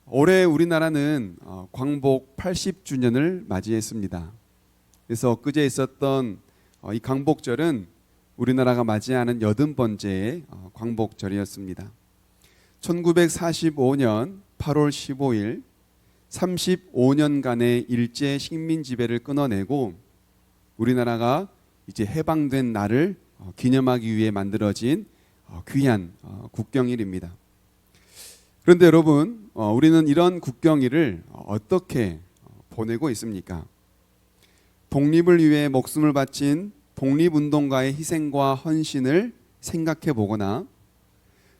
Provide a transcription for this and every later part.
올해 우리나라는 광복 80주년을 맞이했습니다. 그래서 엊그제 있었던 이 광복절은 우리나라가 맞이하는 80번째의 광복절이었습니다. 1945년 8월 15일 35년간의 일제 식민 지배를 끊어내고 우리나라가 이제 해방된 날을 기념하기 위해 만들어진 귀한 국경일입니다. 그런데 여러분, 우리는 이런 국경일을 어떻게 보내고 있습니까? 독립을 위해 목숨을 바친 독립운동가의 희생과 헌신을 생각해 보거나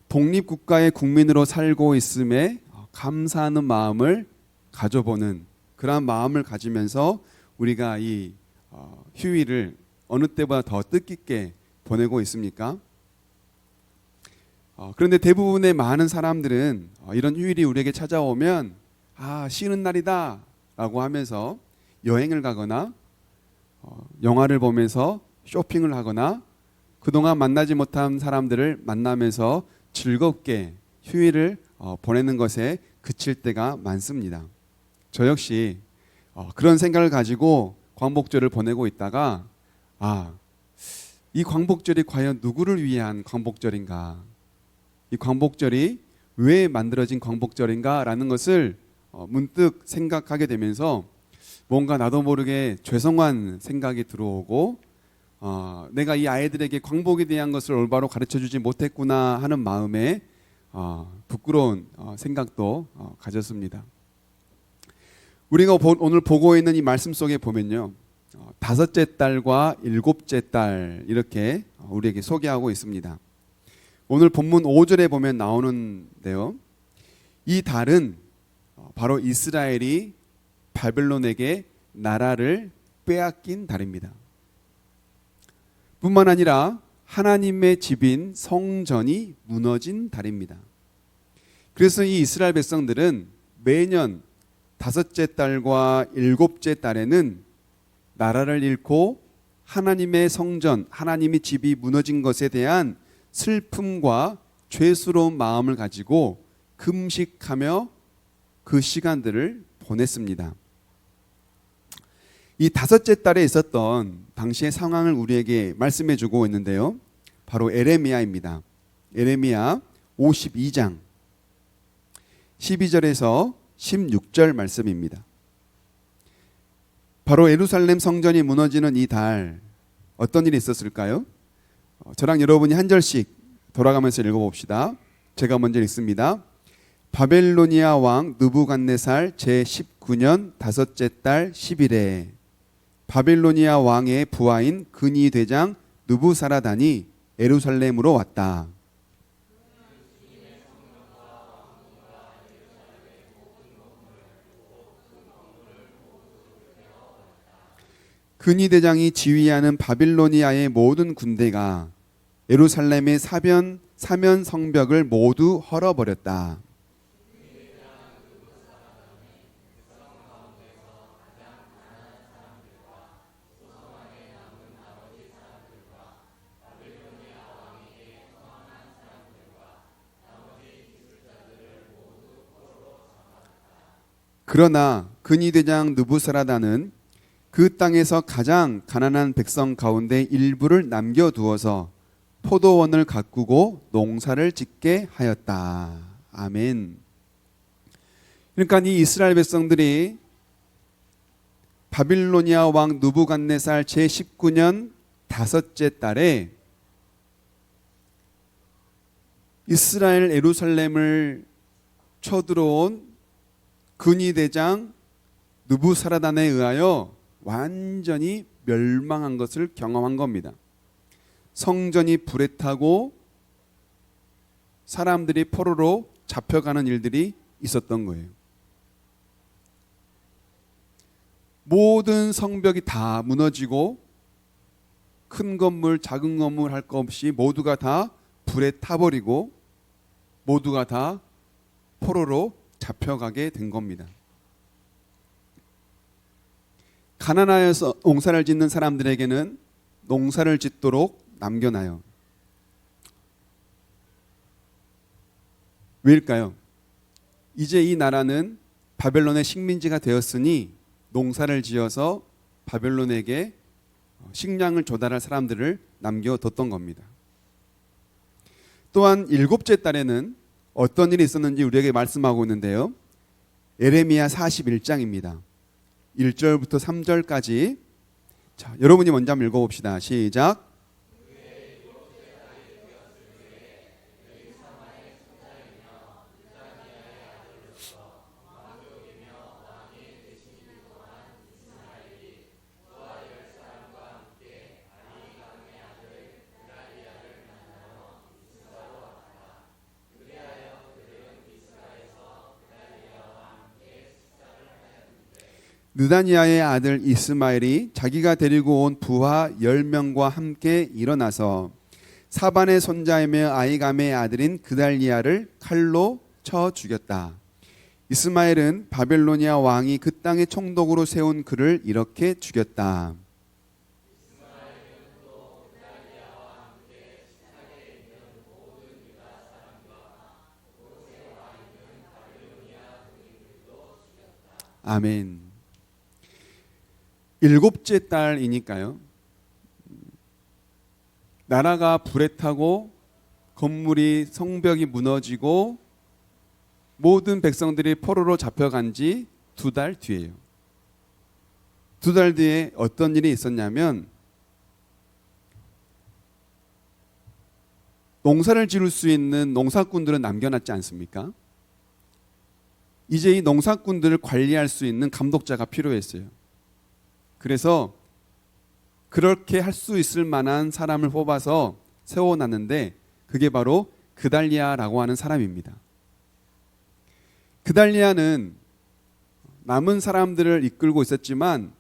독립국가의 국민으로 살고 있음에 감사하는 마음을 가져보는 그러한 마음을 가지면서 우리가 이 휴일을 어느 때보다 더 뜻깊게 보내고 있습니까? 그런데 대부분의 많은 사람들은 이런 휴일이 우리에게 찾아오면 쉬는 날이다 라고 하면서 여행을 가거나 영화를 보면서 쇼핑을 하거나 그동안 만나지 못한 사람들을 만나면서 즐겁게 휴일을 보내는 것에 그칠 때가 많습니다. 저 역시 그런 생각을 가지고 광복절을 보내고 있다가 이 광복절이 과연 누구를 위한 광복절인가, 이 광복절이 왜 만들어진 광복절인가 라는 것을 문득 생각하게 되면서 뭔가 나도 모르게 죄송한 생각이 들어오고 내가 이 아이들에게 광복에 대한 것을 올바로 가르쳐주지 못했구나 하는 마음에 부끄러운 생각도 가졌습니다. 우리가 오늘 보고 있는 이 말씀 속에 보면요, 다섯째 달과 일곱째 달 이렇게 우리에게 소개하고 있습니다. 오늘 본문 5절에 보면 나오는데요, 이 달은 바로 이스라엘이 바벨론에게 나라를 빼앗긴 달입니다. 뿐만 아니라 하나님의 집인 성전이 무너진 달입니다. 그래서 이 이스라엘 백성들은 매년 다섯째 달과 일곱째 달에는 나라를 잃고 하나님의 성전, 하나님의 집이 무너진 것에 대한 슬픔과 죄스러운 마음을 가지고 금식하며 그 시간들을 보냈습니다. 이 다섯째 달에 있었던 당시의 상황을 우리에게 말씀해 주고 있는데요, 바로 에레미야입니다. 에레미야 52장 12절에서 16절 말씀입니다. 바로 예루살렘 성전이 무너지는 이 달 어떤 일이 있었을까요? 저랑 여러분이 한 절씩 돌아가면서 읽어봅시다. 제가 먼저 읽습니다. 바벨로니아 왕 느부갓네살 제19년 다섯째 달 10일에 바벨로니아 왕의 부하인 근위 대장 느부사라단이 예루살렘으로 왔다. 근위 대장이 지휘하는 바빌로니아의 모든 군대가 예루살렘의 사면 성벽을 모두 헐어버렸다. 그러나 근위 대장 느부사라단은 그 땅에서 가장 가난한 백성 가운데 일부를 남겨두어서 포도원을 가꾸고 농사를 짓게 하였다. 아멘. 그러니까 이 이스라엘 백성들이 바빌로니아 왕 느부갓네살 제19년 다섯째 달에 이스라엘 예루살렘을 쳐들어온 근위 대장 느부사라단에 의하여 완전히 멸망한 것을 경험한 겁니다. 성전이 불에 타고 사람들이 포로로 잡혀가는 일들이 있었던 거예요. 모든 성벽이 다 무너지고 큰 건물, 작은 건물 할 것 없이 모두가 다 불에 타버리고 모두가 다 포로로 잡혀가게 된 겁니다. 가난하여서 농사를 짓는 사람들에게는 농사를 짓도록 남겨놔요. 왜일까요? 이제 이 나라는 바벨론의 식민지가 되었으니 농사를 지어서 바벨론에게 식량을 조달할 사람들을 남겨뒀던 겁니다. 또한 일곱째 달에는 어떤 일이 있었는지 우리에게 말씀하고 있는데요. 예레미야 41장입니다. 1절부터 3절까지. 자, 여러분이 먼저 한번 읽어봅시다. 시작. 느다니아의 아들 이스마엘이 자기가 데리고 온 부하 10명과 함께 일어나서 사반의 손자이며 아이감의 아들인 그달리아를 칼로 쳐 죽였다. 이스마엘은 바벨로니아 왕이 그 땅에 총독으로 세운 그를 이렇게 죽였다. 아멘. 일곱째 달이니까요. 나라가 불에 타고 건물이 성벽이 무너지고 모든 백성들이 포로로 잡혀간 지 2달 뒤에요. 2달 뒤에 어떤 일이 있었냐면 농사를 지을 수 있는 농사꾼들은 남겨놨지 않습니까? 이제 이 농사꾼들을 관리할 수 있는 감독자가 필요했어요. 그래서 그렇게 할 수 있을 만한 사람을 뽑아서 세워놨는데 그게 바로 그달리아라고 하는 사람입니다. 그달리아는 남은 사람들을 이끌고 있었지만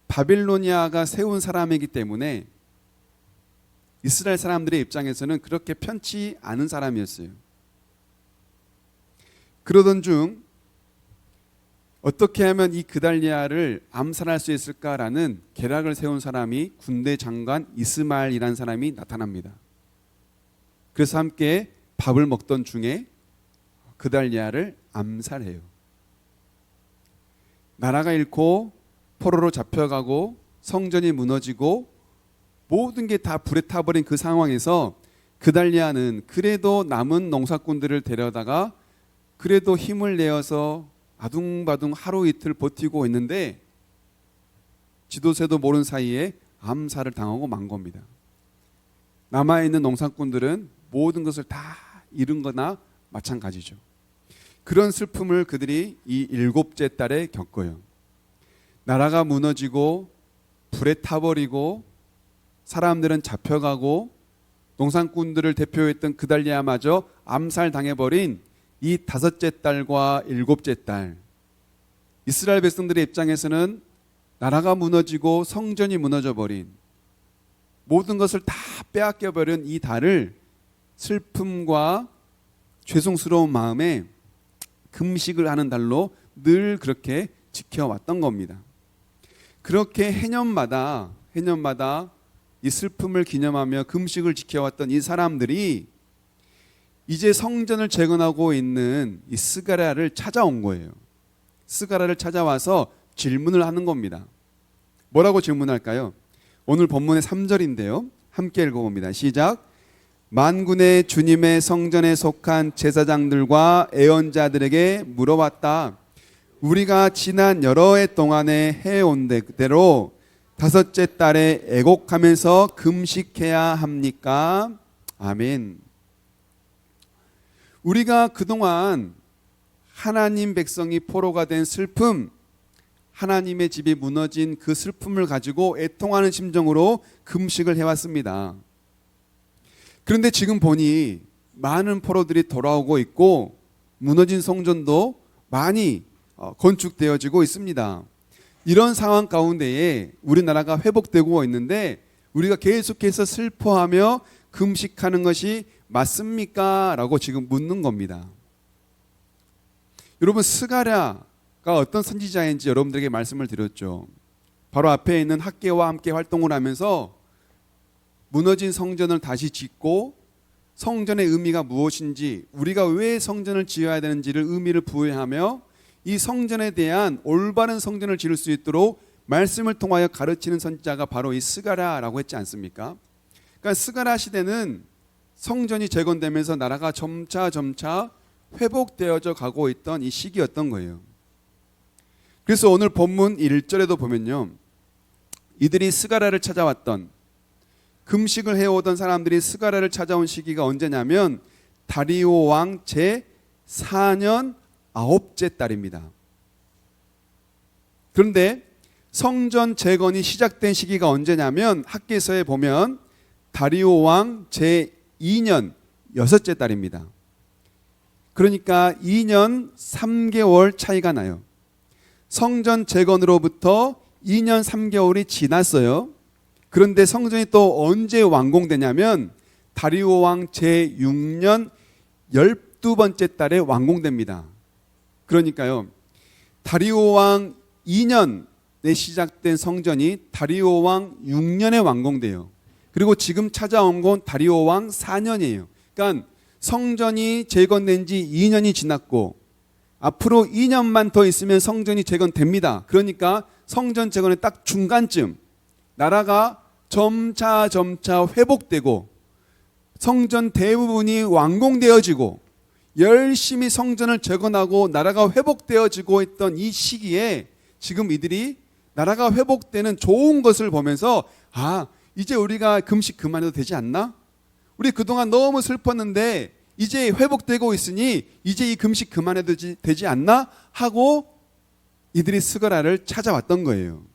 바빌로니아가 세운 사람이기 때문에 이스라엘 사람들의 입장에서는 그렇게 편치 않은 사람이었어요. 그러던 중 어떻게 하면 이 그달리아를 암살할 수 있을까라는 계략을 세운 사람이 군대 장관 이스마엘이라는 사람이 나타납니다. 그래서 함께 밥을 먹던 중에 그달리아를 암살해요. 나라가 잃고 포로로 잡혀가고 성전이 무너지고 모든 게 다 불에 타버린 그 상황에서 그달리아는 그래도 남은 농사꾼들을 데려다가 그래도 힘을 내어서 아둥바둥 하루 이틀 버티고 있는데 지도새도 모른 사이에 암살을 당하고 만 겁니다. 남아있는 농사꾼들은 모든 것을 다 잃은 거나 마찬가지죠. 그런 슬픔을 그들이 이 7째 달에 겪어요. 나라가 무너지고 불에 타버리고 사람들은 잡혀가고 농사꾼들을 대표했던 그달리아마저 암살당해버린 이 5째 달과 7째 달, 이스라엘 백성들의 입장에서는 나라가 무너지고 성전이 무너져버린 모든 것을 다 빼앗겨버린 이 달을 슬픔과 죄송스러운 마음에 금식을 하는 달로 늘 그렇게 지켜왔던 겁니다. 그렇게 해년마다 이 슬픔을 기념하며 금식을 지켜왔던 이 사람들이 이제 성전을 재건하고 있는 이 스가랴를 찾아온 거예요. 스가랴를 찾아와서 질문을 하는 겁니다. 뭐라고 질문할까요? 오늘 본문의 3절인데요. 함께 읽어봅니다. 시작. 만군의 주님의 성전에 속한 제사장들과 애언자들에게 물어봤다. 우리가 지난 여러 해 동안에 해온 대로 5째 달에 애곡하면서 금식해야 합니까? 아멘. 우리가 그동안 하나님 백성이 포로가 된 슬픔, 하나님의 집이 무너진 그 슬픔을 가지고 애통하는 심정으로 금식을 해왔습니다. 그런데 지금 보니 많은 포로들이 돌아오고 있고 무너진 성전도 많이 건축되어지고 있습니다. 이런 상황 가운데에 우리나라가 회복되고 있는데 우리가 계속해서 슬퍼하며 금식하는 것이 맞습니까? 라고 지금 묻는 겁니다. 여러분, 스가랴가 어떤 선지자인지 여러분들에게 말씀을 드렸죠. 바로 앞에 있는 학계와 함께 활동을 하면서 무너진 성전을 다시 짓고 성전의 의미가 무엇인지, 우리가 왜 성전을 지어야 되는지를 의미를 부여하며 이 성전에 대한 올바른 성전을 지을 수 있도록 말씀을 통하여 가르치는 선지자가 바로 이 스가랴라고 했지 않습니까? 그러니까 스가랴 시대는 성전이 재건되면서 나라가 점차 회복되어져 가고 있던 이 시기였던 거예요. 그래서 오늘 본문 1절에도 보면요, 이들이 스가랴를 찾아왔던, 금식을 해오던 사람들이 스가랴를 찾아온 시기가 언제냐면 다리오 왕 제4년 9째 달입니다. 그런데 성전 재건이 시작된 시기가 언제냐면 학개서에 보면 다리오 왕 제2년 6째 달입니다. 그러니까 2년 3개월 차이가 나요. 성전 재건으로부터 2년 3개월이 지났어요. 그런데 성전이 또 언제 완공되냐면 다리오 왕 제6년 12번째 달에 완공됩니다. 그러니까요, 다리오 왕 2년에 시작된 성전이 다리오 왕 6년에 완공돼요. 그리고 지금 찾아온 건 다리오 왕 4년이에요. 그러니까 성전이 재건된 지 2년이 지났고 앞으로 2년만 더 있으면 성전이 재건됩니다. 그러니까 성전 재건의 딱 중간쯤 나라가 점차 회복되고 성전 대부분이 완공되어지고 열심히 성전을 재건하고 나라가 회복되어지고 있던 이 시기에 지금 이들이 나라가 회복되는 좋은 것을 보면서 이제 우리가 금식 그만해도 되지 않나? 우리 그동안 너무 슬펐는데 이제 회복되고 있으니 이제 이 금식 그만해도 되지 않나? 하고 이들이 스가랴를 찾아왔던 거예요.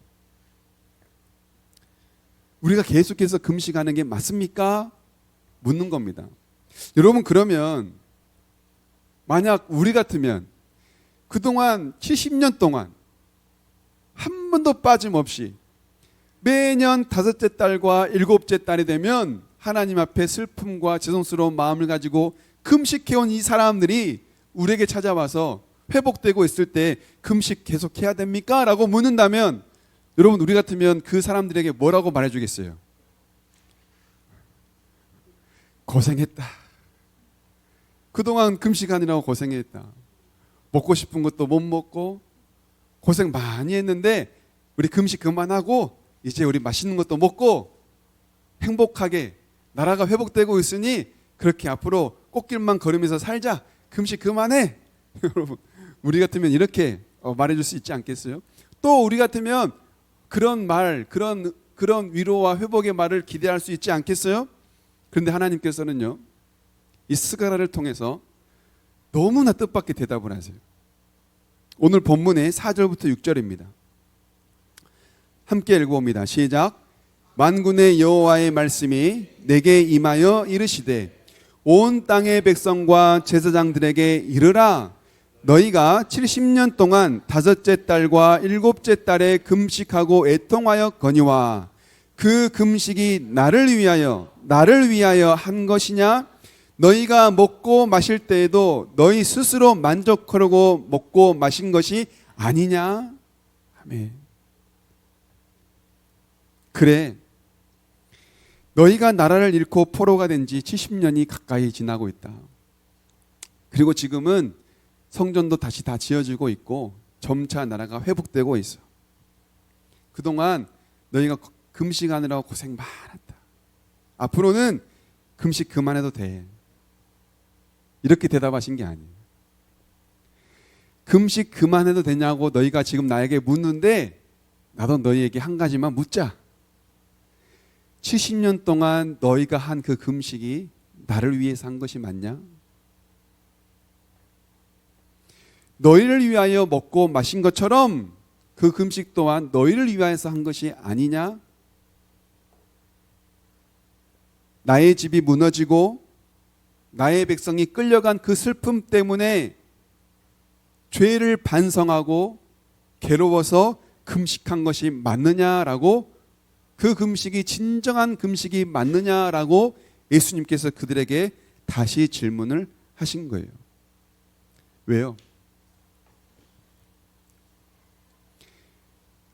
우리가 계속해서 금식하는 게 맞습니까? 묻는 겁니다. 여러분, 그러면 만약 우리 같으면 그동안 70년 동안 한 번도 빠짐없이 매년 5째 달과 7째 달이 되면 하나님 앞에 슬픔과 죄송스러운 마음을 가지고 금식해온 이 사람들이 우리에게 찾아와서 회복되고 있을 때 금식 계속해야 됩니까? 라고 묻는다면 여러분, 우리 같으면 그 사람들에게 뭐라고 말해주겠어요? 고생했다. 그동안 금식하느라고 고생했다. 먹고 싶은 것도 못 먹고 고생 많이 했는데 우리 금식 그만하고 이제 우리 맛있는 것도 먹고 행복하게 나라가 회복되고 있으니 그렇게 앞으로 꽃길만 걸으면서 살자. 금식 그만해. 여러분, 우리 같으면 이렇게 말해줄 수 있지 않겠어요? 또 우리 같으면 그런 말, 그런 위로와 회복의 말을 기대할 수 있지 않겠어요? 그런데 하나님께서는요, 이 스가랴를 통해서 너무나 뜻밖의 대답을 하세요. 오늘 본문의 4절부터 6절입니다. 함께 읽어봅니다. 시작. 만군의 여호와의 말씀이 내게 임하여 이르시되 온 땅의 백성과 제사장들에게 이르라. 너희가 70년 동안 5째 달과 7째 달에 금식하고 애통하였거니와 그 금식이 나를 위하여 한 것이냐? 너희가 먹고 마실 때에도 너희 스스로 만족하려고 먹고 마신 것이 아니냐? 아멘. 그래, 너희가 나라를 잃고 포로가 된 지 70년이 가까이 지나고 있다. 그리고 지금은 성전도 다시 다 지어지고 있고 점차 나라가 회복되고 있어. 그동안 너희가 금식하느라고 고생 많았다. 앞으로는 금식 그만해도 돼. 이렇게 대답하신 게 아니에요. 금식 그만해도 되냐고 너희가 지금 나에게 묻는데 나도 너희에게 한 가지만 묻자. 70년 동안 너희가 한 그 금식이 나를 위해서 한 것이 맞냐? 너희를 위하여 먹고 마신 것처럼 그 금식 또한 너희를 위하여서 한 것이 아니냐? 나의 집이 무너지고 나의 백성이 끌려간 그 슬픔 때문에 죄를 반성하고 괴로워서 금식한 것이 맞느냐라고, 그 금식이 진정한 금식이 맞느냐라고 예수님께서 그들에게 다시 질문을 하신 거예요. 왜요?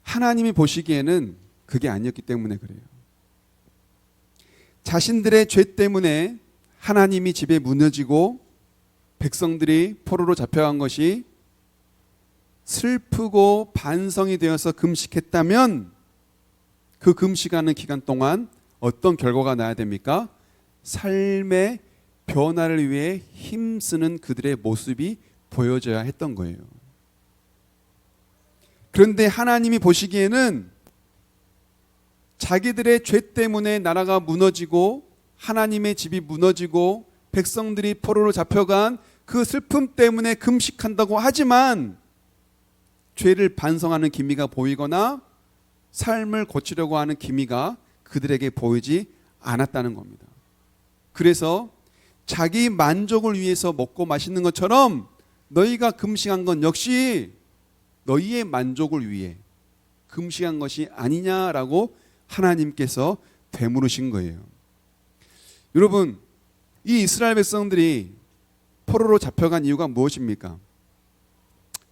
하나님이 보시기에는 그게 아니었기 때문에 그래요. 자신들의 죄 때문에 하나님이 집에 무너지고 백성들이 포로로 잡혀간 것이 슬프고 반성이 되어서 금식했다면 그 금식하는 기간 동안 어떤 결과가 나야 됩니까? 삶의 변화를 위해 힘쓰는 그들의 모습이 보여져야 했던 거예요. 그런데 하나님이 보시기에는 자기들의 죄 때문에 나라가 무너지고 하나님의 집이 무너지고 백성들이 포로로 잡혀간 그 슬픔 때문에 금식한다고 하지만 죄를 반성하는 기미가 보이거나 삶을 고치려고 하는 기미가 그들에게 보이지 않았다는 겁니다. 그래서 자기 만족을 위해서 먹고 마시는 것처럼 너희가 금식한 건 역시 너희의 만족을 위해 금식한 것이 아니냐라고 하나님께서 되물으신 거예요. 여러분, 이 이스라엘 백성들이 포로로 잡혀간 이유가 무엇입니까?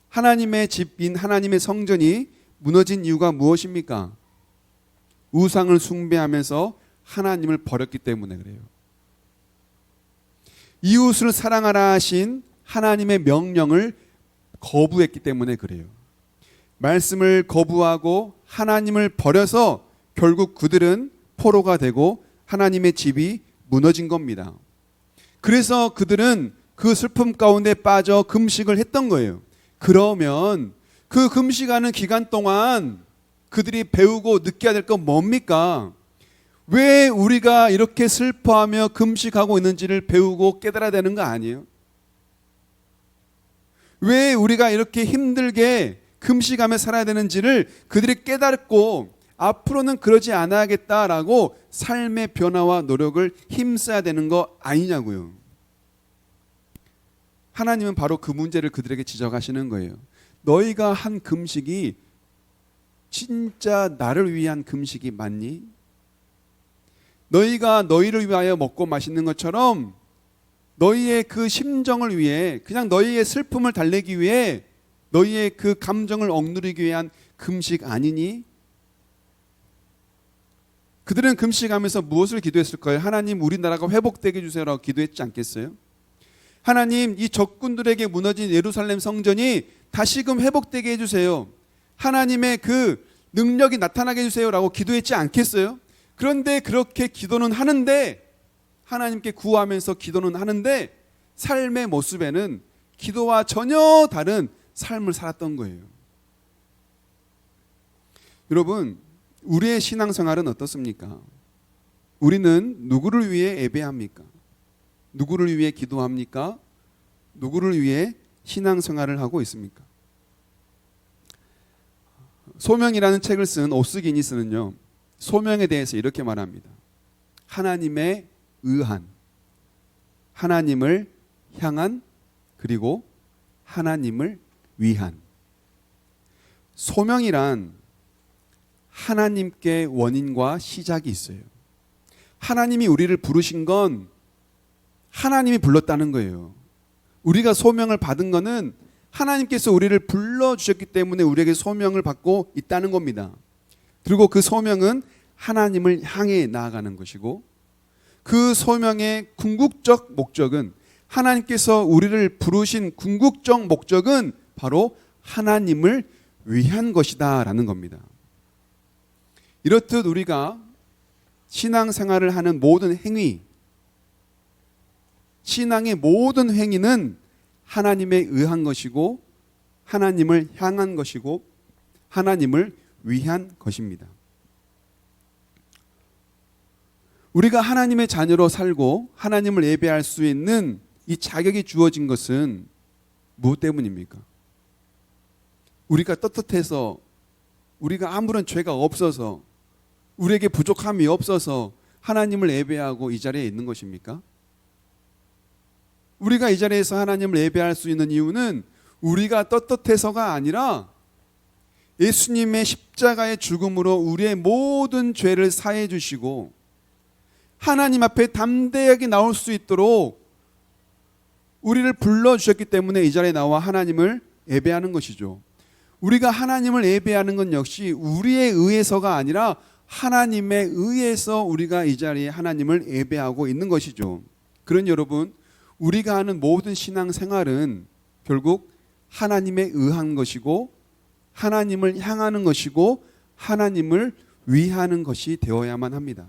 하나님의 집인 하나님의 성전이 무너진 이유가 무엇입니까? 우상을 숭배하면서 하나님을 버렸기 때문에 그래요. 이웃을 사랑하라 하신 하나님의 명령을 거부했기 때문에 그래요. 말씀을 거부하고 하나님을 버려서 결국 그들은 포로가 되고 하나님의 집이 무너진 겁니다. 그래서 그들은 그 슬픔 가운데 빠져 금식을 했던 거예요. 그러면 그 금식하는 기간 동안 그들이 배우고 느껴야 될 건 뭡니까? 왜 우리가 이렇게 슬퍼하며 금식하고 있는지를 배우고 깨달아야 되는 거 아니에요? 왜 우리가 이렇게 힘들게 금식하며 살아야 되는지를 그들이 깨닫고 앞으로는 그러지 않아야겠다라고 삶의 변화와 노력을 힘써야 되는 거 아니냐고요. 하나님은 바로 그 문제를 그들에게 지적하시는 거예요. 너희가 한 금식이 진짜 나를 위한 금식이 맞니? 너희가 너희를 위하여 먹고 마시는 것처럼 너희의 그 심정을 위해 그냥 너희의 슬픔을 달래기 위해 너희의 그 감정을 억누르기 위한 금식 아니니? 그들은 금식하면서 무엇을 기도했을까요? 하나님 우리나라가 회복되게 해주세요라고 기도했지 않겠어요? 하나님 이 적군들에게 무너진 예루살렘 성전이 다시금 회복되게 해주세요. 하나님의 그 능력이 나타나게 해주세요라고 기도했지 않겠어요? 그런데 그렇게 기도는 하는데 하나님께 구하면서 기도는 하는데 삶의 모습에는 기도와 전혀 다른 삶을 살았던 거예요. 여러분, 우리의 신앙생활은 어떻습니까? 우리는 누구를 위해 예배합니까? 누구를 위해 기도합니까? 누구를 위해 신앙생활을 하고 있습니까? 소명이라는 책을 쓴 오스기니스는요, 소명에 대해서 이렇게 말합니다. 하나님의 의한, 하나님을 향한, 그리고 하나님을 위한. 소명이란 하나님께 원인과 시작이 있어요. 하나님이 우리를 부르신 건 하나님이 불렀다는 거예요. 우리가 소명을 받은 거는 하나님께서 우리를 불러주셨기 때문에 우리에게 소명을 받고 있다는 겁니다. 그리고 그 소명은 하나님을 향해 나아가는 것이고 그 소명의 궁극적 목적은 하나님께서 우리를 부르신 궁극적 목적은 바로 하나님을 위한 것이다 라는 겁니다. 이렇듯 우리가 신앙생활을 하는 모든 행위, 신앙의 모든 행위는 하나님에 의한 것이고 하나님을 향한 것이고 하나님을 위한 것입니다. 우리가 하나님의 자녀로 살고 하나님을 예배할 수 있는 이 자격이 주어진 것은 무엇 때문입니까? 우리가 떳떳해서, 우리가 아무런 죄가 없어서, 우리에게 부족함이 없어서 하나님을 예배하고 이 자리에 있는 것입니까? 우리가 이 자리에서 하나님을 예배할 수 있는 이유는 우리가 떳떳해서가 아니라 예수님의 십자가의 죽음으로 우리의 모든 죄를 사해 주시고 하나님 앞에 담대하게 나올 수 있도록 우리를 불러주셨기 때문에 이 자리에 나와 하나님을 예배하는 것이죠. 우리가 하나님을 예배하는 건 역시 우리에 의해서가 아니라 하나님에 의해서 우리가 이 자리에 하나님을 예배하고 있는 것이죠. 그런 여러분, 우리가 하는 모든 신앙생활은 결국 하나님에 의한 것이고 하나님을 향하는 것이고 하나님을 위하는 것이 되어야만 합니다.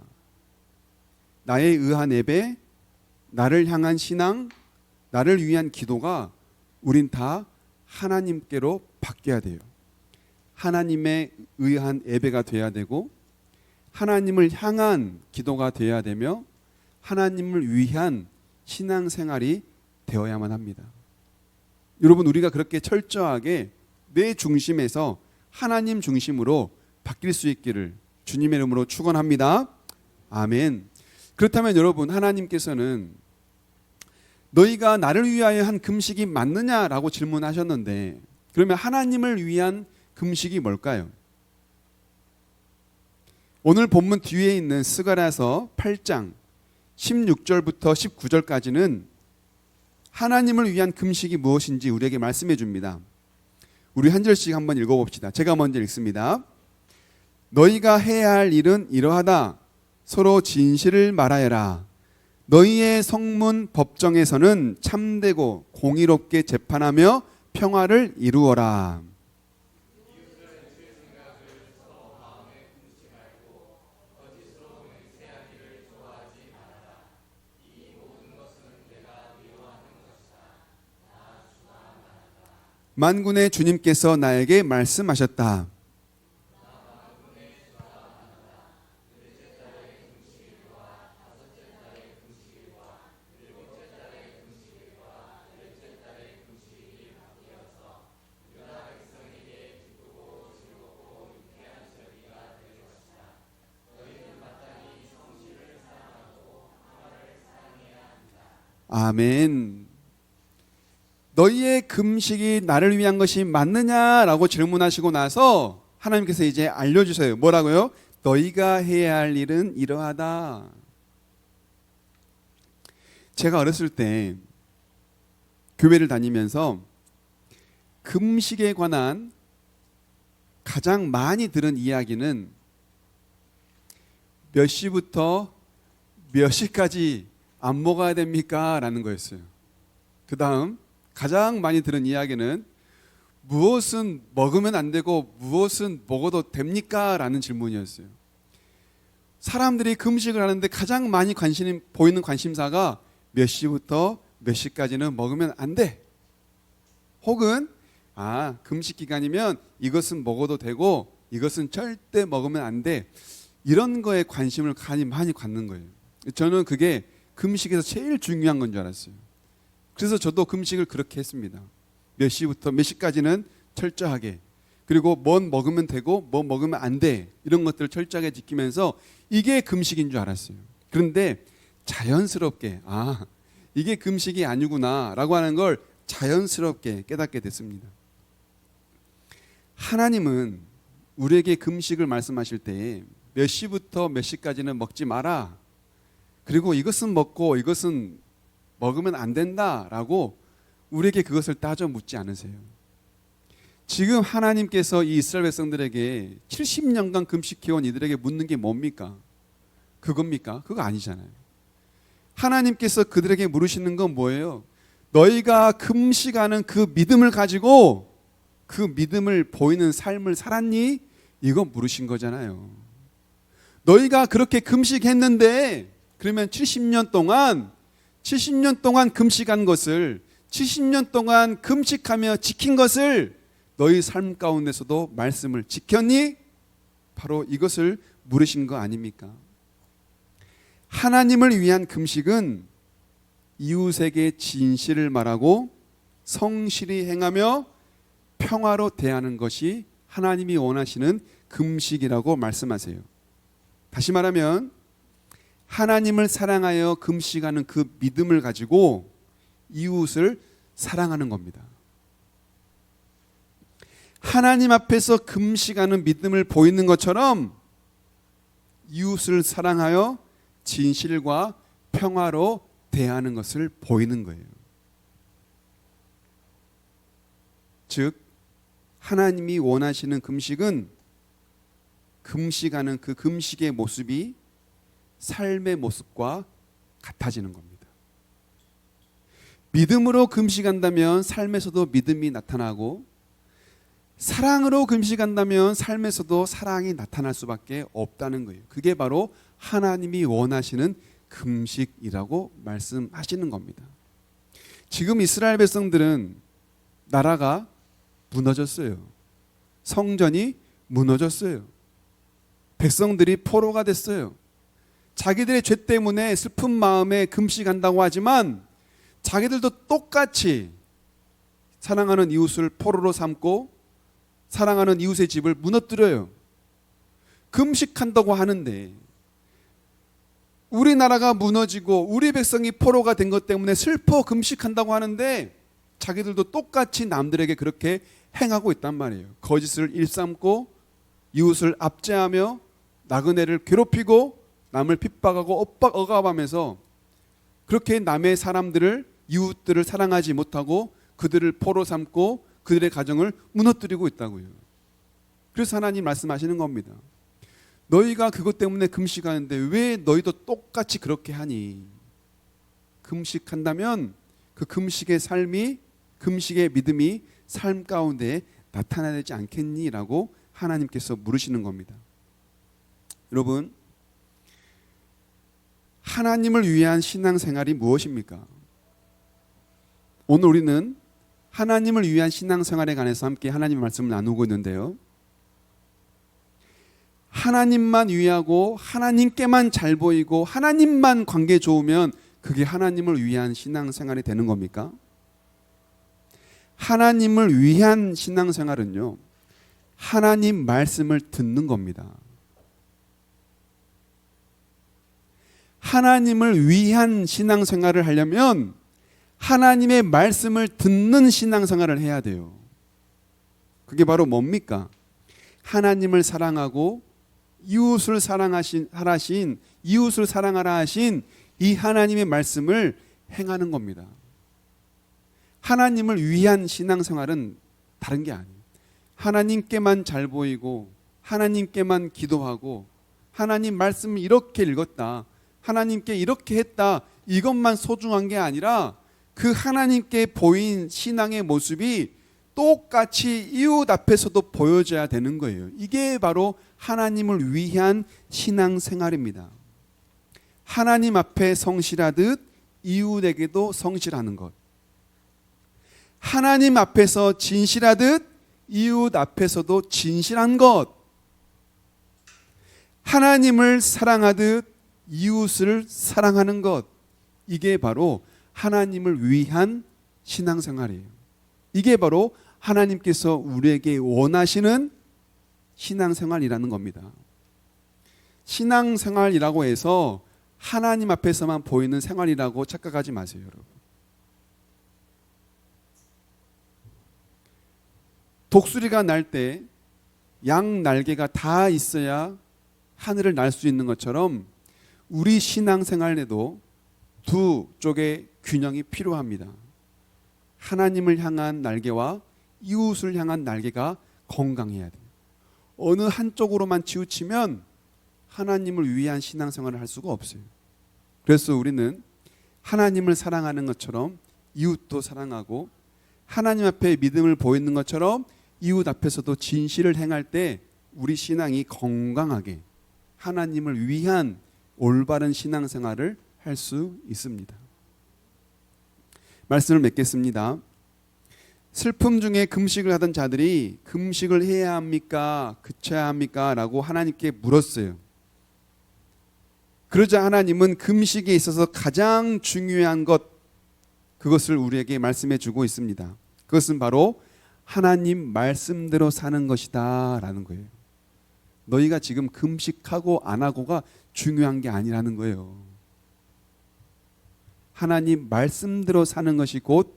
나에 의한 예배, 나를 향한 신앙, 나를 위한 기도가 우린 다 하나님께로 바뀌어야 돼요. 하나님에 의한 예배가 돼야 되고 하나님을 향한 기도가 돼야 되며 하나님을 위한 신앙생활이 되어야만 합니다. 여러분, 우리가 그렇게 철저하게 내 중심에서 하나님 중심으로 바뀔 수 있기를 주님의 이름으로 축원합니다. 아멘. 그렇다면 여러분, 하나님께서는 너희가 나를 위하여 한 금식이 맞느냐라고 질문하셨는데, 그러면 하나님을 위한 금식이 뭘까요? 오늘 본문 뒤에 있는 스가랴서 8장 16절부터 19절까지는 하나님을 위한 금식이 무엇인지 우리에게 말씀해 줍니다. 우리 한 절씩 한번 읽어봅시다. 제가 먼저 읽습니다. 너희가 해야 할 일은 이러하다. 서로 진실을 말하여라. 너희의 성문 법정에서는 참되고 공의롭게 재판하며 평화를 이루어라. 만군의 주님께서 나에게 말씀하셨다. 아멘. 너희의 금식이 나를 위한 것이 맞느냐라고 질문하시고 나서 하나님께서 이제 알려주세요. 뭐라고요? 너희가 해야 할 일은 이러하다. 제가 어렸을 때 교회를 다니면서 금식에 관한 가장 많이 들은 이야기는 몇 시부터 몇 시까지 안 먹어야 됩니까? 라는 거였어요. 그 다음 가장 많이 들은 이야기는 무엇은 먹으면 안 되고 무엇은 먹어도 됩니까? 라는 질문이었어요. 사람들이 금식을 하는데 가장 많이 보이는 관심사가 몇 시부터 몇 시까지는 먹으면 안 돼. 혹은 금식 기간이면 이것은 먹어도 되고 이것은 절대 먹으면 안 돼. 이런 거에 관심을 많이 갖는 거예요. 저는 그게 금식에서 제일 중요한 건 줄 알았어요. 그래서 저도 금식을 그렇게 했습니다. 몇 시부터 몇 시까지는 철저하게, 그리고 뭐 먹으면 되고 뭐 먹으면 안 돼, 이런 것들을 철저하게 지키면서 이게 금식인 줄 알았어요. 그런데 자연스럽게 이게 금식이 아니구나 라고 하는 걸 자연스럽게 깨닫게 됐습니다. 하나님은 우리에게 금식을 말씀하실 때 몇 시부터 몇 시까지는 먹지 마라, 그리고 이것은 먹고 이것은 먹으면 안 된다라고 우리에게 그것을 따져 묻지 않으세요. 지금 하나님께서 이 이스라엘 백성들에게 70년간 금식해온 이들에게 묻는 게 뭡니까? 그겁니까? 그거 아니잖아요. 하나님께서 그들에게 물으시는 건 뭐예요? 너희가 금식하는 그 믿음을 가지고 그 믿음을 보이는 삶을 살았니? 이거 물으신 거잖아요. 너희가 그렇게 금식했는데 그러면 70년 동안 금식한 것을, 70년 동안 금식하며 지킨 것을 너희 삶 가운데서도 말씀을 지켰니? 바로 이것을 물으신 거 아닙니까? 하나님을 위한 금식은 이웃에게 진실을 말하고 성실히 행하며 평화로 대하는 것이 하나님이 원하시는 금식이라고 말씀하세요. 다시 말하면 하나님을 사랑하여 금식하는 그 믿음을 가지고 이웃을 사랑하는 겁니다. 하나님 앞에서 금식하는 믿음을 보이는 것처럼 이웃을 사랑하여 진실과 평화로 대하는 것을 보이는 거예요. 즉 하나님이 원하시는 금식은 금식하는 그 금식의 모습이 삶의 모습과 같아지는 겁니다. 믿음으로 금식한다면 삶에서도 믿음이 나타나고, 사랑으로 금식한다면 삶에서도 사랑이 나타날 수밖에 없다는 거예요. 그게 바로 하나님이 원하시는 금식이라고 말씀하시는 겁니다. 지금 이스라엘 백성들은 나라가 무너졌어요. 성전이 무너졌어요. 백성들이 포로가 됐어요. 자기들의 죄 때문에 슬픈 마음에 금식한다고 하지만 자기들도 똑같이 사랑하는 이웃을 포로로 삼고 사랑하는 이웃의 집을 무너뜨려요. 금식한다고 하는데 우리나라가 무너지고 우리 백성이 포로가 된 것 때문에 슬퍼 금식한다고 하는데 자기들도 똑같이 남들에게 그렇게 행하고 있단 말이에요. 거짓을 일삼고 이웃을 압제하며 나그네를 괴롭히고 남을 핍박하고 억압하면서 그렇게 남의 사람들을, 이웃들을 사랑하지 못하고 그들을 포로 삼고 그들의 가정을 무너뜨리고 있다고요. 그래서 하나님 말씀하시는 겁니다. 너희가 그것 때문에 금식하는데 왜 너희도 똑같이 그렇게 하니? 금식한다면 그 금식의 삶이, 금식의 믿음이 삶 가운데 나타나야 되지 않겠니? 라고 하나님께서 물으시는 겁니다. 여러분, 하나님을 위한 신앙생활이 무엇입니까? 오늘 우리는 하나님을 위한 신앙생활에 관해서 함께 하나님의 말씀을 나누고 있는데요. 하나님만 위하고 하나님께만 잘 보이고 하나님만 관계 좋으면 그게 하나님을 위한 신앙생활이 되는 겁니까? 하나님을 위한 신앙생활은요, 하나님 말씀을 듣는 겁니다. 하나님을 위한 신앙생활을 하려면 하나님의 말씀을 듣는 신앙생활을 해야 돼요. 그게 바로 뭡니까? 하나님을 사랑하고 이웃을 사랑하신 이웃을 사랑하라 하신 이 하나님의 말씀을 행하는 겁니다. 하나님을 위한 신앙생활은 다른 게 아니에요. 하나님께만 잘 보이고 하나님께만 기도하고 하나님 말씀을 이렇게 읽었다, 하나님께 이렇게 했다, 이것만 소중한 게 아니라 그 하나님께 보인 신앙의 모습이 똑같이 이웃 앞에서도 보여져야 되는 거예요. 이게 바로 하나님을 위한 신앙생활입니다. 하나님 앞에 성실하듯 이웃에게도 성실하는 것. 하나님 앞에서 진실하듯 이웃 앞에서도 진실한 것. 하나님을 사랑하듯 이웃을 사랑하는 것. 이게 바로 하나님을 위한 신앙생활이에요. 이게 바로 하나님께서 우리에게 원하시는 신앙생활이라는 겁니다. 신앙생활이라고 해서 하나님 앞에서만 보이는 생활이라고 착각하지 마세요, 여러분. 독수리가 날 때 양 날개가 다 있어야 하늘을 날 수 있는 것처럼 우리 신앙생활에도 두 쪽의 균형이 필요합니다. 하나님을 향한 날개와 이웃을 향한 날개가 건강해야 돼요. 어느 한쪽으로만 치우치면 하나님을 위한 신앙생활을 할 수가 없어요. 그래서 우리는 하나님을 사랑하는 것처럼 이웃도 사랑하고 하나님 앞에 믿음을 보이는 것처럼 이웃 앞에서도 진실을 행할 때 우리 신앙이 건강하게 하나님을 위한 올바른 신앙생활을 할 수 있습니다. 말씀을 맺겠습니다. 슬픔 중에 금식을 하던 자들이 금식을 해야 합니까? 그쳐야 합니까? 라고 하나님께 물었어요. 그러자 하나님은 금식에 있어서 가장 중요한 것, 그것을 우리에게 말씀해 주고 있습니다. 그것은 바로 하나님 말씀대로 사는 것이다 라는 거예요. 너희가 지금 금식하고 안 하고가 중요한 게 아니라는 거예요. 하나님 말씀대로 사는 것이 곧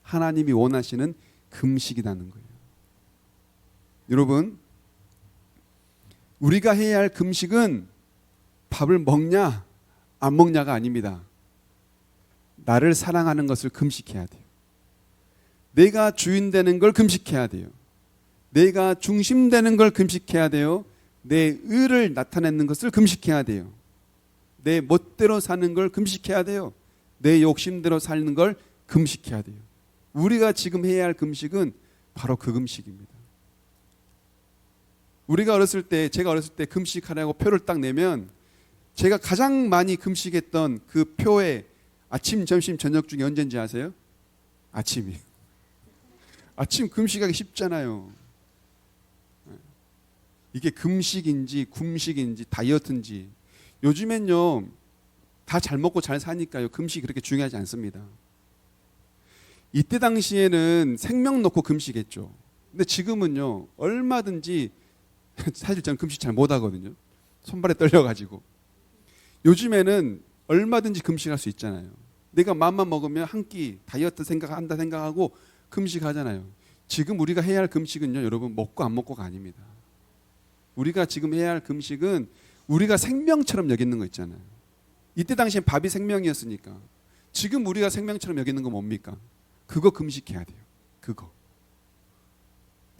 하나님이 원하시는 금식이라는 거예요. 여러분, 우리가 해야 할 금식은 밥을 먹냐 안 먹냐가 아닙니다. 나를 사랑하는 것을 금식해야 돼요. 내가 주인 되는 걸 금식해야 돼요. 내가 중심 되는 걸 금식해야 돼요. 내 의를 나타내는 것을 금식해야 돼요. 내 멋대로 사는 걸 금식해야 돼요. 내 욕심대로 사는 걸 금식해야 돼요. 우리가 지금 해야 할 금식은 바로 그 금식입니다. 제가 어렸을 때 금식하라고 표를 딱 내면 제가 가장 많이 금식했던 그 표에 아침, 점심, 저녁 중에 언제인지 아세요? 아침이에요. 아침 금식하기 쉽잖아요. 이게 금식인지 굶식인지 다이어트인지 요즘엔요 다 잘 먹고 잘 사니까요 금식이 그렇게 중요하지 않습니다. 이때 당시에는 생명 놓고 금식했죠. 근데 지금은요 얼마든지 사실 저는 금식 잘 못하거든요. 손발에 떨려가지고. 요즘에는 얼마든지 금식할 수 있잖아요. 내가 마음만 먹으면 한 끼 다이어트 생각한다 생각하고 금식하잖아요. 지금 우리가 해야 할 금식은요 여러분 먹고 안 먹고가 아닙니다. 우리가 지금 해야 할 금식은 우리가 생명처럼 여기는 거 있잖아요. 이때 당시엔 밥이 생명이었으니까 지금 우리가 생명처럼 여기는 거 뭡니까? 그거 금식해야 돼요. 그거.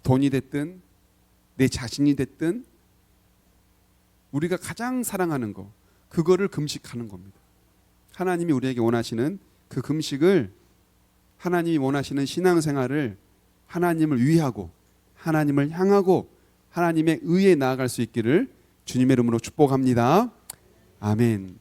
돈이 됐든 내 자신이 됐든 우리가 가장 사랑하는 거 그거를 금식하는 겁니다. 하나님이 우리에게 원하시는 그 금식을 하나님이 원하시는 신앙생활을 하나님을 위하고 하나님을 향하고 하나님의 의에 나아갈 수 있기를 주님의 이름으로 축복합니다. 아멘.